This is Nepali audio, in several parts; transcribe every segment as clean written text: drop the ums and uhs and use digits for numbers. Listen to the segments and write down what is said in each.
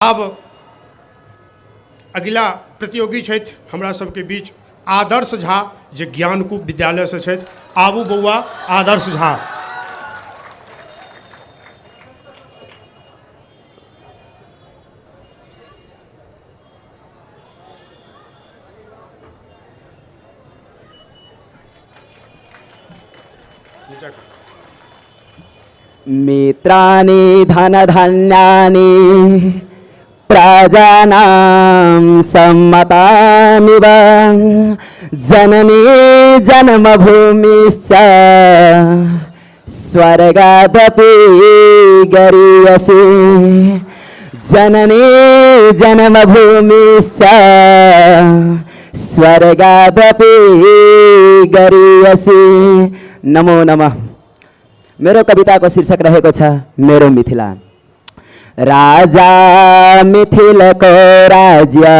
अब अगिला प्रतियोगी छथि हमरा सबके बीच आदर्श झा जे ज्ञानकूप विद्यालय से छथि। आबू बौआ आदर्श झा। मित्राणि धनधान्यानि प्रजानां सम्मतानि वा जननी जन्मभूमिश्च स्वर्गादपि गरीयसी। जननी जन्मभूमिश्च स्वर्गादपि गरीयसी। नमो नमः। मेरो कविता को शीर्षक रहेको छ मेरो मिथिला। राजा मिथिल को राज्य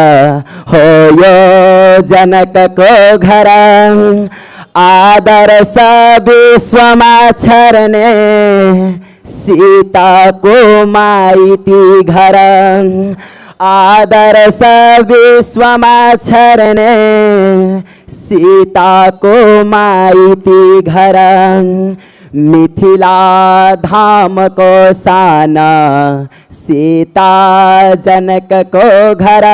हो यो जनक को घर, आदर्श विश्वमा छर्ने सीता को माइती घर। आदर्श विश्वमा छर्ने सीता को माइती घर। मिथिला धाम को शान सीता जनक को घर।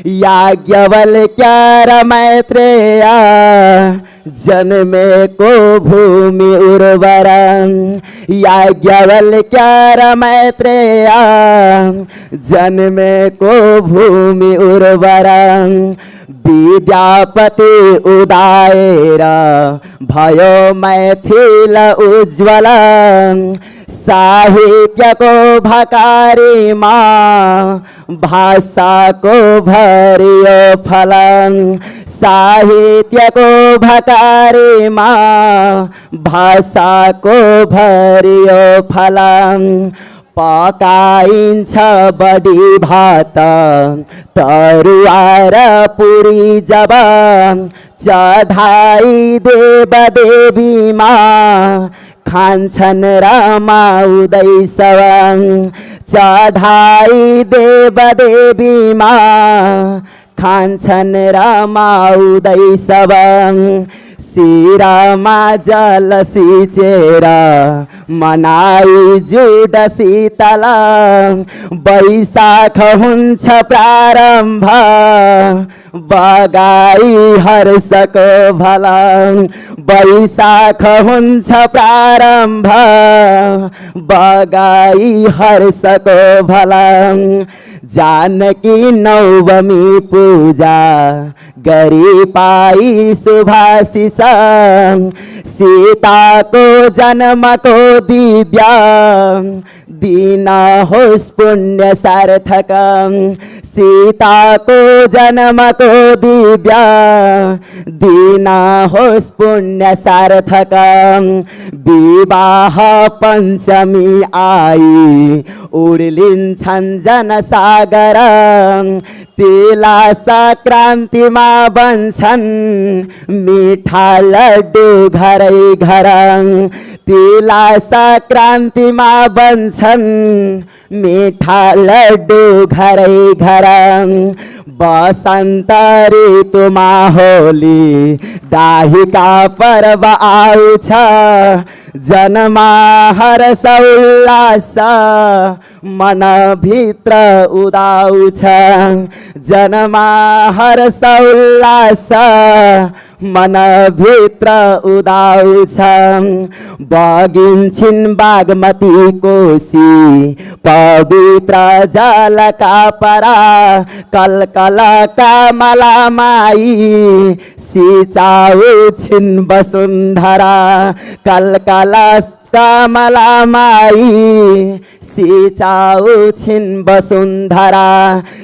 याज्ञवल्क्य मैत्रेय जन्मे को भूमि उर्वर। याज्ञवल्क्य मैत्रेय जन्मे को भूमि उर्वर। विद्यापति उदाएर भयो मैथिल उज्ज्वल। साहित्य को भकारी माँ भाषा को भरियो फल। साहित्य को भकारी माँ भाषा को भरियो फल। पकाइन्छ बडी भात तरुवा र पुरी जब, चढाई देव देवीमा खान्छन् रमाउँदै सब। चढाई देव देवीमा खान्छन् रमाउँदै सब। शिरमा जल सिचेर मनाई जुड शीतल। वैशाख हुन्छ प्रारम्भ बगाई हर्षको भला। वैशाख हुन्छ प्रारम्भ बगाई हर्षको भला। जानकी नवमी पूजा गरी पाई शुभाशिष। सीता को जन्म को दिव्य दिन होस् पुण्य सार्थक। सीता को जन्म को दिव्य दिन होस् पुण्य सार्थक। विवाह पञ्चमी आई उर्लिन्छन् जनसागर। तिला संक्रान्तिमा बन्छन् मिठा लड्डु घरै घर। तिला संक्रान्तिमा बन्छन् मिठा लड्डु घरै घर। बसन्त ऋतुमा होली दाहिका पर्व आउँछ। जनमा हर्ष उल्लास मनभित्र उदाउँछ। जनमा हर्ष उल्लास मनभित्र उदाउँछ। बगिन्छन् बागमती कोशी पवित्र जलका परा। कलकल कमलामाई सिचाउँछिन् वसुन्धरा। कलकल कमलामाई सिचाउँछिन् वसुन्धरा।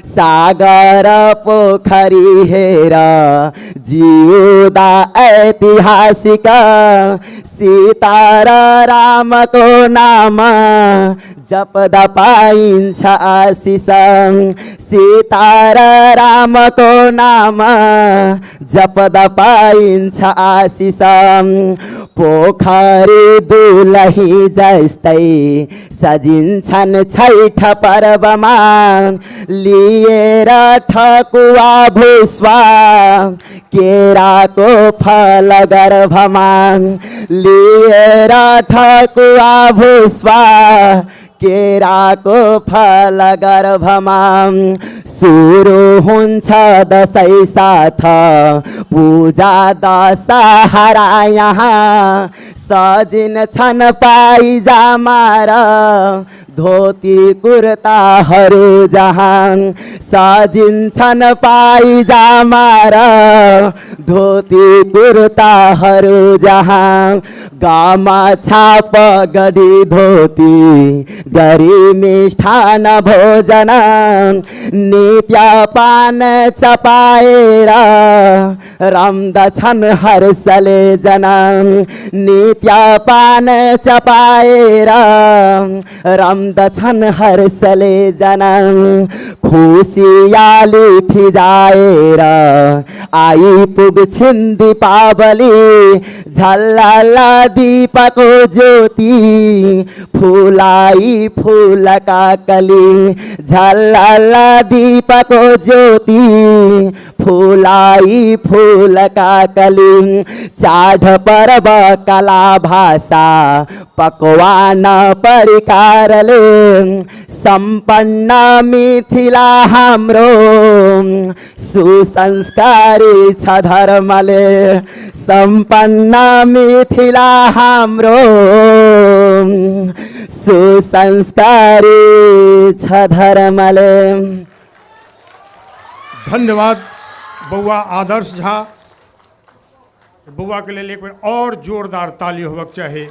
सागर पोखरी हेर जिउँदा ऐतिहासिक। सीता र रामको नाम जपदा पाइन्छ आशिष। सीता र रामको नाम जपदा पाइन्छ आशिष। पोखरी दुल मरही जस्तै सजिन्छन् छैठ पर्वमा लिएर ठकुवा भुस्वा केराको फल गर्भमा लिएर ठकुवा भुस्वा केराको फल गर्भमा सुरु हुन्छ दसैँ साथ पूजा दशहरा यहाँ सजिन्छन् पाइजामा र धोती कुर्ताहरू जहाँ सजिन्छन् पाइजामा र धोती कुर्ताहरू जहाँ गमछा पगडी धोती गरी मिष्ठान भोजन नित्य पान चपाएर रम्दछन् हर्षले जन नित्य पान चपाएर रम्दछन् हर्षले जन खुसियाली फिजाएर आइपुग्छिन् दीपावली झल्लला दीपको ज्योति फुलाई फुलका कली झल्लला दीपको ज्योति फुलाई फुलका कली चाड पर्व कला भाषा पकवान परिकारले सम्पन्न मिथिला हाम्रो सुसंस्कारी छ धर्मले सम्पन्न मिथिला हाम्रो सुसंस्कारी छ धर्मले। धन्यवाद बउआ आदर्श झा। बउआ के लिए एक बार और जोरदार ताली होबक चाही।